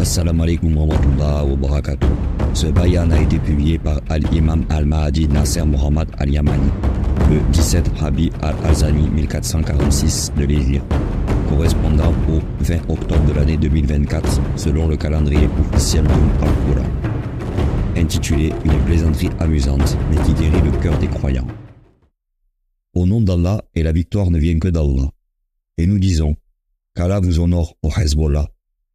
Assalamu alaikum wa rahmatullahi wa barakatuh. Ce bayan a été publié par Al-Imam Al-Mahdi Nasser Mohammad Al-Yamani le 17 Rabi Al-Azani 1446 de l'Hégire, correspondant au 20 octobre de l'année 2024 selon le calendrier officiel de Al-Qur'an, intitulé Une plaisanterie amusante mais qui guérit le cœur des croyants. Au nom d'Allah, et la victoire ne vient que d'Allah. Et nous disons qu'Allah vous honore au Hezbollah,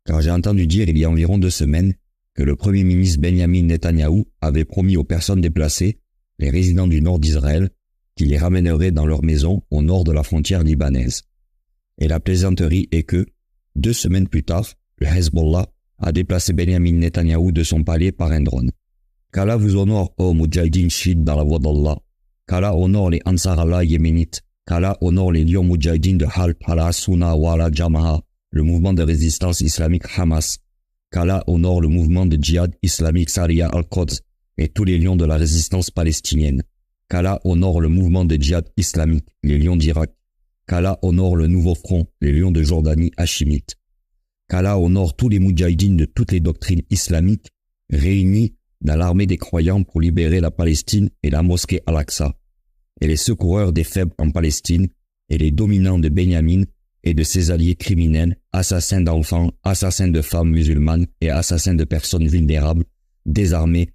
car j'ai entendu dire il y a environ 2 semaines que le Premier ministre Benjamin Netanyahou avait promis aux personnes déplacées, les résidents du nord d'Israël, qu'il les ramènerait dans leur maison au nord de la frontière libanaise. Et la plaisanterie est que, 2 semaines plus tard, le Hezbollah a déplacé Benjamin Netanyahou de son palais par un drone. Qu'Allah vous honore, ô Moudjahidine chiites dans la voie d'Allah, qu'Allah honore les Ansar Allah yéménites, qu'Allah honore les lions Moudjahidines de Halb, Al-Sunna wa Al-Jama'a, le mouvement de résistance islamique Hamas, qu'Allah honore le mouvement de djihad islamique Sariya al-Quds et tous les lions de la résistance palestinienne, qu'Allah honore le mouvement de djihad islamique, les lions d'Irak, qu'Allah honore le nouveau front, les lions de Jordanie hachimites, qu'Allah honore tous les moudjahidines de toutes les doctrines islamiques réunis dans l'armée des croyants pour libérer la Palestine et la mosquée Al-Aqsa, et les secoureurs des faibles en Palestine, et les dominants de Benyamin et de ses alliés criminels, assassins d'enfants, assassins de femmes musulmanes et assassins de personnes vulnérables, désarmés.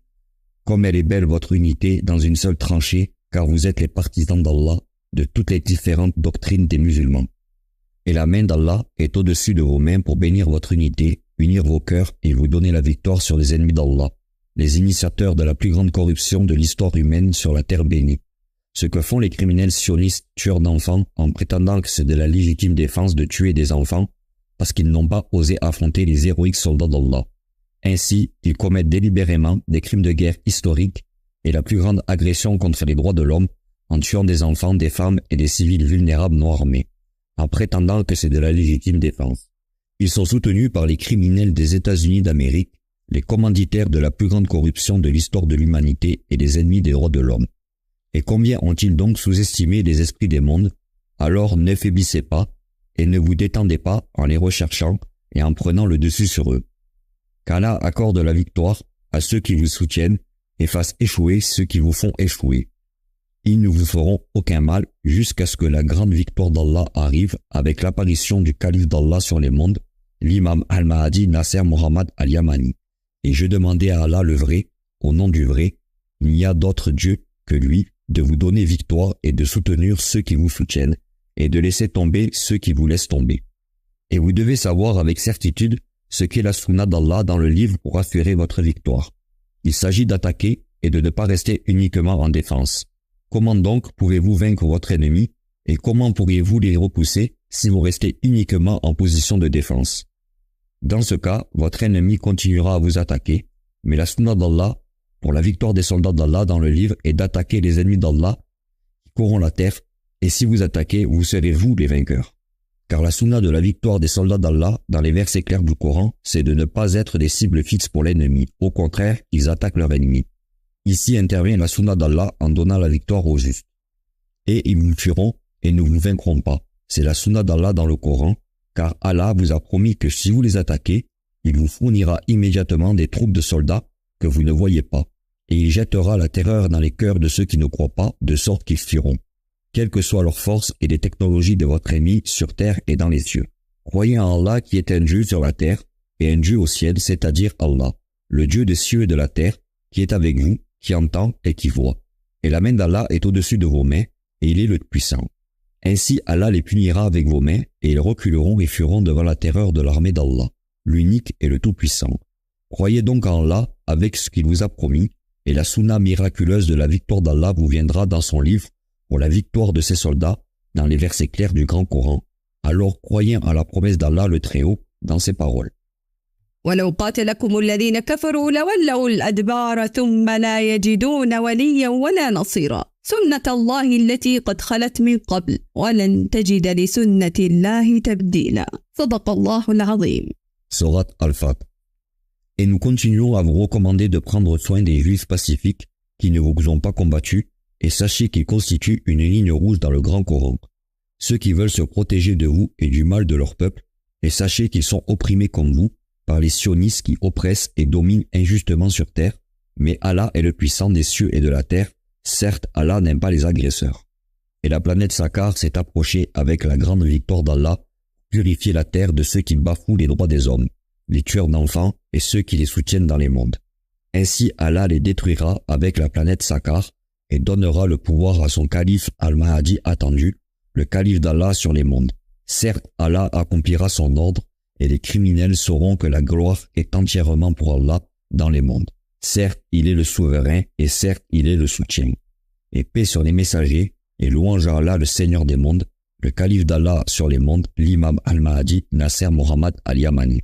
Comme elle est belle votre unité dans une seule tranchée, car vous êtes les partisans d'Allah, de toutes les différentes doctrines des musulmans. Et la main d'Allah est au-dessus de vos mains pour bénir votre unité, unir vos cœurs et vous donner la victoire sur les ennemis d'Allah, les initiateurs de la plus grande corruption de l'histoire humaine sur la terre bénie. Ce que font les criminels sionistes tueurs d'enfants en prétendant que c'est de la légitime défense de tuer des enfants parce qu'ils n'ont pas osé affronter les héroïques soldats d'Allah. Ainsi, ils commettent délibérément des crimes de guerre historiques et la plus grande agression contre les droits de l'homme en tuant des enfants, des femmes et des civils vulnérables non armés, en prétendant que c'est de la légitime défense. Ils sont soutenus par les criminels des États-Unis d'Amérique, les commanditaires de la plus grande corruption de l'histoire de l'humanité et les ennemis des droits de l'homme. Et combien ont-ils donc sous-estimé les esprits des mondes? Alors ne faiblissez pas et ne vous détendez pas en les recherchant et en prenant le dessus sur eux. Qu'Allah accorde la victoire à ceux qui vous soutiennent et fasse échouer ceux qui vous font échouer. Ils ne vous feront aucun mal jusqu'à ce que la grande victoire d'Allah arrive avec l'apparition du calife d'Allah sur les mondes, l'imam Al-Mahdi Nasser Mohammad Al-Yamani. Et je demandais à Allah le vrai, au nom du vrai, il n'y a d'autre Dieu que lui, de vous donner victoire et de soutenir ceux qui vous soutiennent, et de laisser tomber ceux qui vous laissent tomber. Et vous devez savoir avec certitude ce qu'est la sunna d'Allah dans le livre pour assurer votre victoire. Il s'agit d'attaquer et de ne pas rester uniquement en défense. Comment donc pouvez-vous vaincre votre ennemi, et comment pourriez-vous les repousser si vous restez uniquement en position de défense? Dans ce cas, votre ennemi continuera à vous attaquer, mais la sunna d'Allah, pour la victoire des soldats d'Allah dans le livre, est d'attaquer les ennemis d'Allah qui courent la terre, et si vous attaquez, vous serez vous les vainqueurs. Car la sunna de la victoire des soldats d'Allah dans les versets clairs du Coran, c'est de ne pas être des cibles fixes pour l'ennemi. Au contraire, ils attaquent leur ennemi. Ici intervient la sunna d'Allah en donnant la victoire aux justes. Et ils vous tueront et ne vous vaincront pas. C'est la sunna d'Allah dans le Coran, car Allah vous a promis que si vous les attaquez, il vous fournira immédiatement des troupes de soldats que vous ne voyez pas, et il jettera la terreur dans les cœurs de ceux qui ne croient pas, de sorte qu'ils fuiront, quelle que soit leur force et les technologies de votre ennemi sur terre et dans les cieux. Croyez en Allah qui est un Dieu sur la terre et un Dieu au ciel, c'est-à-dire Allah, le Dieu des cieux et de la terre, qui est avec vous, qui entend et qui voit. Et la main d'Allah est au-dessus de vos mains, et il est le puissant. Ainsi Allah les punira avec vos mains, et ils reculeront et fuiront devant la terreur de l'armée d'Allah, l'unique et le tout-puissant. Croyez donc en Allah avec ce qu'il vous a promis, et la sunna miraculeuse de la victoire d'Allah vous viendra dans son livre pour la victoire de ses soldats dans les versets clairs du Grand Coran. Alors croyez en la promesse d'Allah le Très-Haut dans ses paroles. ولو قاتلكم الذين كفروا لولوا الأدبار ثم لا يجدون وليا ولا نصيرا سنة الله التي قد خلت من قبل ولن تجد لسنة الله تبديلا صدق الله العظيم. Sourate Al-Fat. Et nous continuons à vous recommander de prendre soin des Juifs pacifiques qui ne vous ont pas combattus, et sachez qu'ils constituent une ligne rouge dans le Grand Coran. Ceux qui veulent se protéger de vous et du mal de leur peuple, et sachez qu'ils sont opprimés comme vous, par les sionistes qui oppressent et dominent injustement sur terre, mais Allah est le puissant des cieux et de la terre. Certes, Allah n'aime pas les agresseurs. Et la planète Sakar s'est approchée avec la grande victoire d'Allah, purifier la terre de ceux qui bafouent les droits des hommes, les tueurs d'enfants et ceux qui les soutiennent dans les mondes. Ainsi Allah les détruira avec la planète Sakar et donnera le pouvoir à son calife Al-Mahdi attendu, le calife d'Allah sur les mondes. Certes, Allah accomplira son ordre et les criminels sauront que la gloire est entièrement pour Allah dans les mondes. Certes, il est le souverain et certes, il est le soutien. Et paix sur les messagers et louange à Allah le Seigneur des mondes, le calife d'Allah sur les mondes, l'imam Al-Mahdi Nasser Mohammad Al-Yamani.